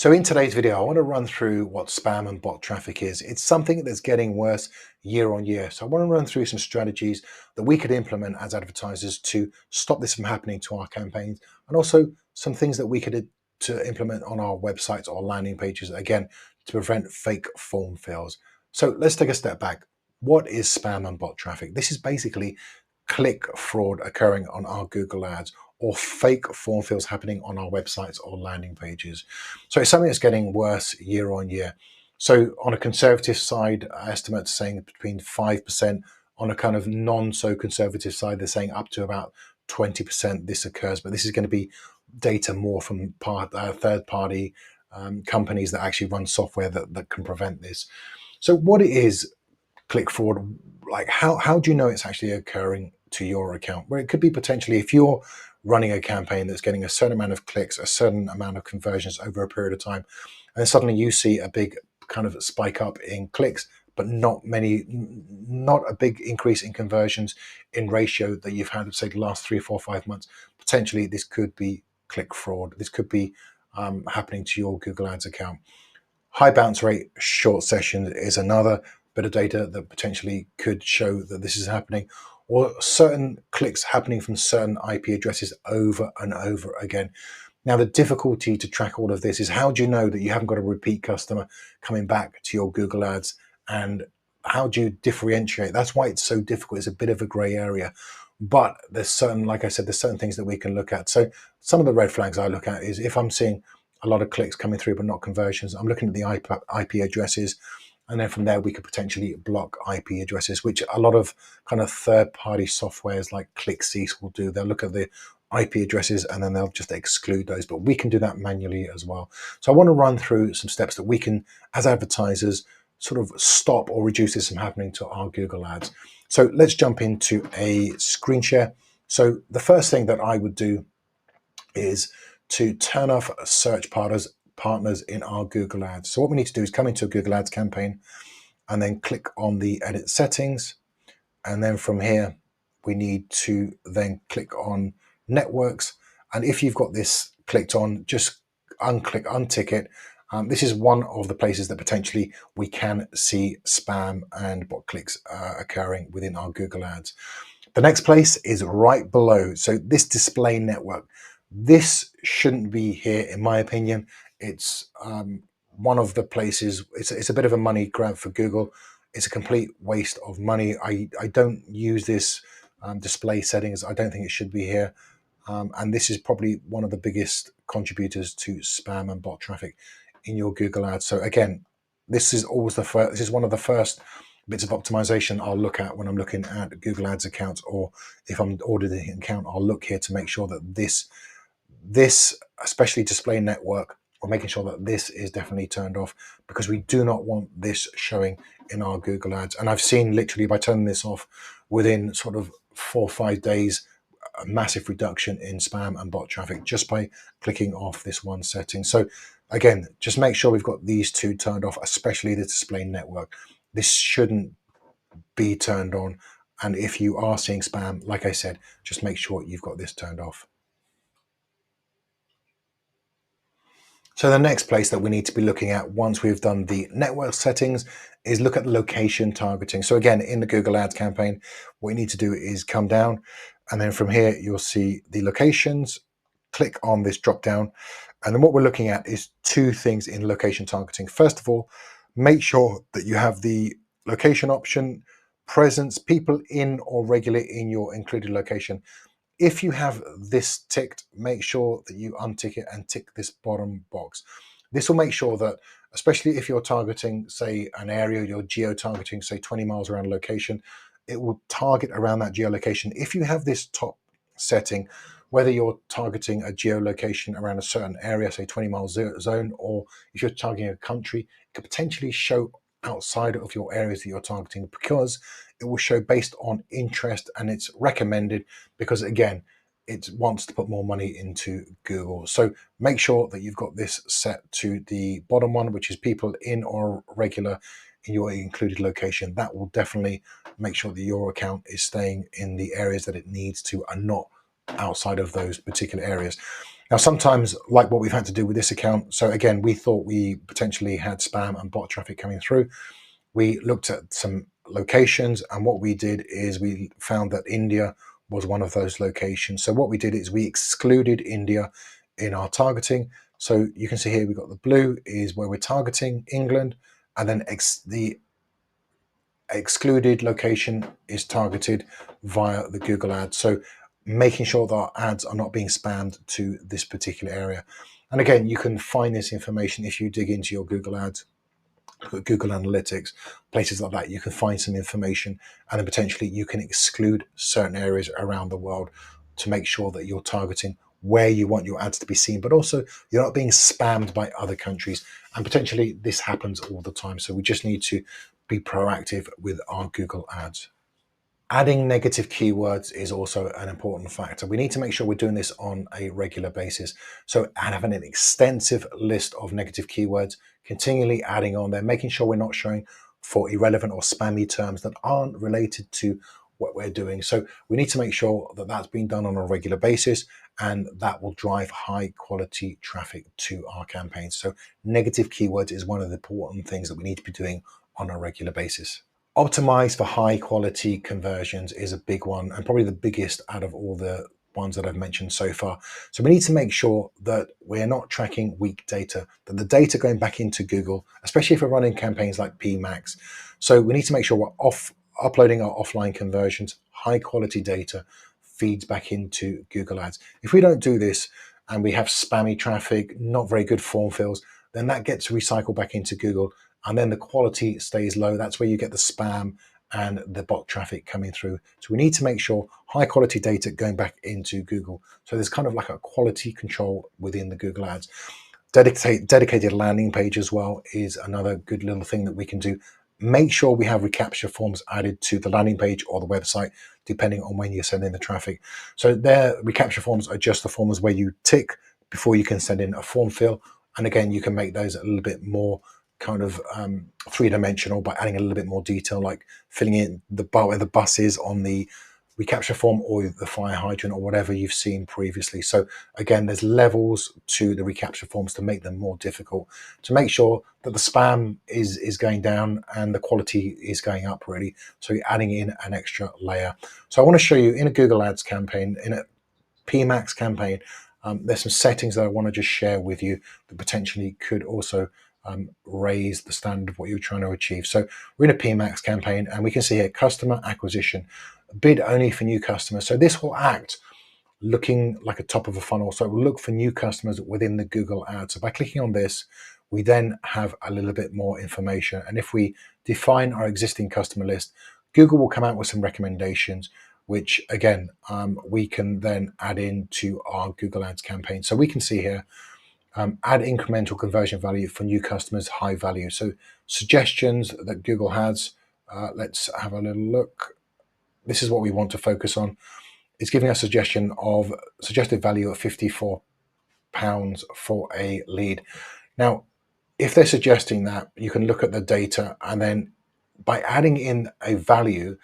So in today's video, I want to run through what spam and bot traffic is. It's something that's getting worse year on year. So I want to run through some strategies that we could implement as advertisers to stop this from happening to our campaigns, and also some things that we could to implement on our websites or landing pages, again, to prevent fake form fills. So let's take a step back. What is spam and bot traffic? This is basically click fraud occurring on our Google Ads or fake form fills happening on our websites or landing pages. So it's something that's getting worse year on year. So on a conservative side, estimates saying between 5%. On a kind of non-so conservative side, they're saying up to about 20% this occurs. But this is going to be data more from third-party companies that actually run software that can prevent this. So what it is, click fraud, like how do you know it's actually occurring to your account? Well, it could be potentially if you're running a campaign that's getting a certain amount of clicks, a certain amount of conversions over a period of time, and then suddenly you see a big kind of spike up in clicks, but not a big increase in conversions in ratio that you've had, say, the last 3, 4, 5 months. Potentially, this could be click fraud. This could be happening to your Google Ads account. High bounce rate, short sessions is another bit of data that potentially could show that this is happening, or certain clicks happening from certain IP addresses over and over again. Now, the difficulty to track all of this is how do you know that you haven't got a repeat customer coming back to your Google Ads, and how do you differentiate? That's why it's so difficult. It's a bit of a gray area, but there's certain, like I said, there's certain things that we can look at. So some of the red flags I look at is if I'm seeing a lot of clicks coming through but not conversions, I'm looking at the IP addresses. And then from there, we could potentially block IP addresses, which a lot of kind of third-party softwares like ClickCease will do. They'll look at the IP addresses and then they'll just exclude those. But we can do that manually as well. So I want to run through some steps that we can, as advertisers, sort of stop or reduce this from happening to our Google Ads. So let's jump into a screen share. So the first thing that I would do is to turn off search partners in our Google Ads. So what we need to do is come into a Google Ads campaign and then click on the edit settings. And then from here, we need to then click on networks. And if you've got this clicked on, just untick it. This is one of the places that potentially we can see spam and bot clicks occurring within our Google Ads. The next place is right below. So this display network, this shouldn't be here, in my opinion. It's one of the places, it's a bit of a money grab for Google. It's a complete waste of money. I don't use this display settings. I don't think it should be here. And this is probably one of the biggest contributors to spam and bot traffic in your Google Ads. So again, this is always the first, this is one of the first bits of optimization I'll look at when I'm looking at Google Ads accounts, or if I'm auditing an account, I'll look here to make sure that this especially display network, we're making sure that this is definitely turned off, because we do not want this showing in our Google Ads. And I've seen literally by turning this off within sort of 4 or 5 days, a massive reduction in spam and bot traffic just by clicking off this one setting. So again, just make sure we've got these two turned off, especially the display network. This shouldn't be turned on. And if you are seeing spam, like I said, just make sure you've got this turned off. So the next place that we need to be looking at once we've done the network settings is look at the location targeting. So again, in the Google Ads campaign, what you need to do is come down, and then from here, you'll see the locations, click on this drop down. And then what we're looking at is two things in location targeting. First of all, make sure that you have the location option, presence, people in or regular in your included location. If you have this ticked, make sure that you untick it and tick this bottom box. This will make sure that, especially if you're targeting, say, an area, you're geo-targeting, say, 20 miles around a location, it will target around that geolocation. If you have this top setting, whether you're targeting a geolocation around a certain area, say 20-mile zone, or if you're targeting a country, it could potentially show outside of your areas that you're targeting, because it will show based on interest, and it's recommended because, again, it wants to put more money into Google. So make sure that you've got this set to the bottom one, which is people in or regular in your included location. That will definitely make sure that your account is staying in the areas that it needs to and not outside of those particular areas. Now, sometimes, like what we've had to do with this account, so again, we thought we potentially had spam and bot traffic coming through. We looked at some locations, and what we did is we found that India was one of those locations. So what we did is we excluded India in our targeting. So you can see here we've got the blue is where we're targeting England, and then the excluded location is targeted via the Google ads. So making sure that our ads are not being spammed to this particular area. And again, you can find this information if you dig into your Google ads, Google Analytics, places like that. You can find some information, and then potentially you can exclude certain areas around the world to make sure that you're targeting where you want your ads to be seen, but also you're not being spammed by other countries. And potentially this happens all the time. So we just need to be proactive with our Google ads. Adding negative keywords is also an important factor. We need to make sure we're doing this on a regular basis. So having an extensive list of negative keywords, continually adding on there, making sure we're not showing for irrelevant or spammy terms that aren't related to what we're doing. So we need to make sure that that's being done on a regular basis, and that will drive high quality traffic to our campaigns. So negative keywords is one of the important things that we need to be doing on a regular basis. Optimize for high quality conversions is a big one, and probably the biggest out of all the ones that I've mentioned so far. So we need to make sure that we're not tracking weak data, that the data going back into Google, especially if we're running campaigns like PMax. So we need to make sure we're uploading our offline conversions, high quality data feeds back into Google Ads. If we don't do this and we have spammy traffic, not very good form fills, then that gets recycled back into Google, and then the quality stays low. That's where you get the spam and the bot traffic coming through. So we need to make sure high quality data going back into Google. So there's kind of like a quality control within the Google ads. Dedicated landing page as well is another good little thing that we can do. Make sure we have recapture forms added to the landing page or the website, depending on when you're sending the traffic. So their recapture forms are just the forms where you tick before you can send in a form fill. And again, you can make those a little bit more kind of three-dimensional by adding a little bit more detail, like filling in the bar where the bus is on the recapture form, or the fire hydrant, or whatever you've seen previously. So again, there's levels to the recapture forms to make them more difficult, to make sure that the spam is going down and the quality is going up, really. So you're adding in an extra layer. So I want to show you in a Google Ads campaign, in a PMax campaign, there's some settings that I want to just share with you that potentially could also raise the standard of what you're trying to achieve. So we're in a PMax campaign, and we can see here customer acquisition, bid only for new customers. So this will act looking like a top of a funnel. So it will look for new customers within the Google ad. So by clicking on this, we then have a little bit more information. And if we define our existing customer list, Google will come out with some recommendations, which again, we can then add into our Google Ads campaign. So we can see here, add incremental conversion value for new customers, high value. So suggestions that Google has, let's have a little look. This is what we want to focus on. It's giving us a suggestion of suggested value of £54 for a lead. Now, if they're suggesting that, you can look at the data, and then by adding in a value,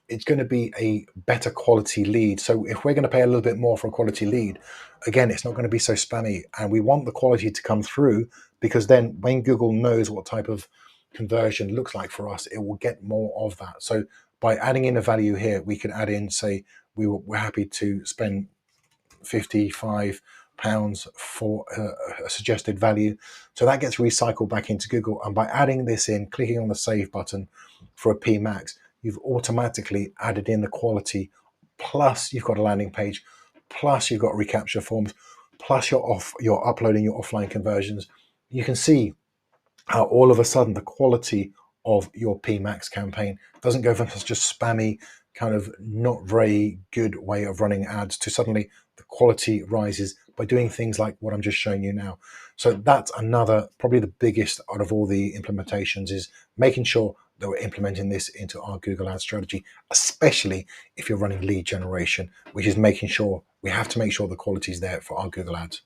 it's going to be a better quality lead. So if we're going to pay a little bit more for a quality lead, again, it's not going to be so spammy. And we want the quality to come through, because then when Google knows what type of conversion looks like for us, it will get more of that. So by adding in a value here, we can add in, say, we're happy to spend £55 for a suggested value. So that gets recycled back into Google. And by adding this in, clicking on the save button for a PMax, you've automatically added in the quality, plus you've got a landing page, plus you've got recapture forms, plus you're uploading your offline conversions. You can see how all of a sudden the quality of your PMax campaign doesn't go from just spammy, kind of not very good way of running ads, to suddenly the quality rises by doing things like what I'm just showing you now. So that's another, probably the biggest out of all the implementations, is making sure that we're implementing this into our Google Ads strategy, especially if you're running lead generation, which is making sure we have to make sure the quality is there for our Google Ads.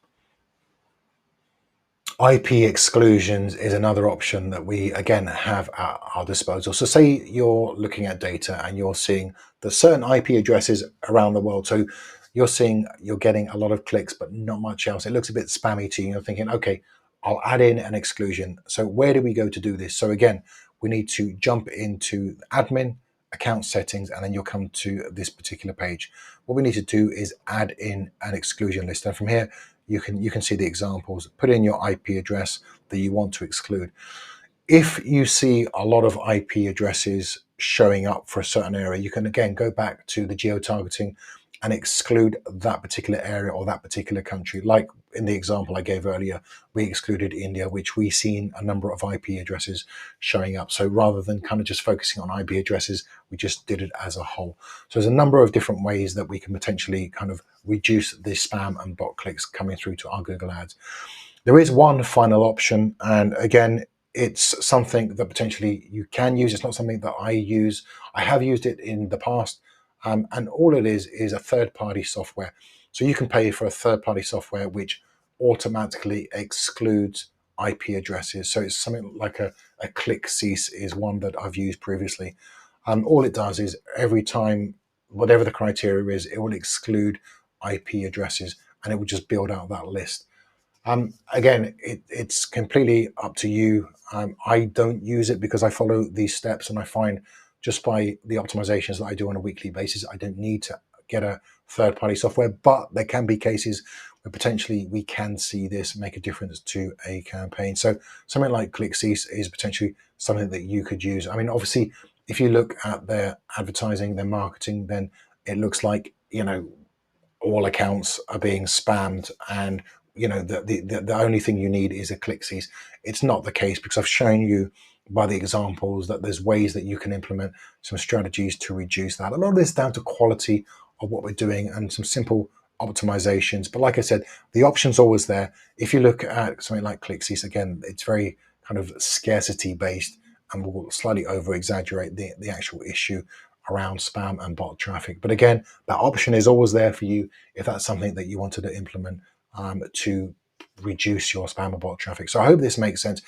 IP exclusions is another option that we again have at our disposal. So say you're looking at data and you're seeing that certain IP addresses around the world. So you're seeing you're getting a lot of clicks, but not much else. It looks a bit spammy to you. You're thinking, okay, I'll add in an exclusion. So where do we go to do this? So again, we need to jump into admin, account settings, and then you'll come to this particular page. What we need to do is add in an exclusion list. And from here, you can see the examples. Put in your IP address that you want to exclude. If you see a lot of IP addresses showing up for a certain area, you can again go back to the geo-targeting and exclude that particular area or that particular country. Like in the example I gave earlier, we excluded India, which we've seen a number of IP addresses showing up. So rather than kind of just focusing on IP addresses, we just did it as a whole. So there's a number of different ways that we can potentially kind of reduce the spam and bot clicks coming through to our Google Ads. There is one final option, and again, it's something that potentially you can use. It's not something that I use. I have used it in the past, and all it is a third-party software. So you can pay for a third-party software which automatically excludes IP addresses. So it's something like a click cease is one that I've used previously. All it does is every time, whatever the criteria is, it will exclude IP addresses, and it will just build out that list. Again, it's completely up to you. I don't use it because I follow these steps, and I find just by the optimizations that I do on a weekly basis, I don't need to get a third-party software. But there can be cases where potentially we can see this make a difference to a campaign. So something like ClickCease is potentially something that you could use. I mean, obviously, if you look at their advertising, their marketing, then it looks like, all accounts are being spammed, and the only thing you need is a click cease. It's not the case, because I've shown you by the examples that there's ways that you can implement some strategies to reduce that. A lot of this is down to quality of what we're doing and some simple optimizations. But like I said, the option's always there. If you look at something like click cease, again, it's very kind of scarcity based and will slightly over exaggerate the actual issue around spam and bot traffic. But again, that option is always there for you if that's something that you wanted to implement to reduce your spam and bot traffic. So I hope this makes sense.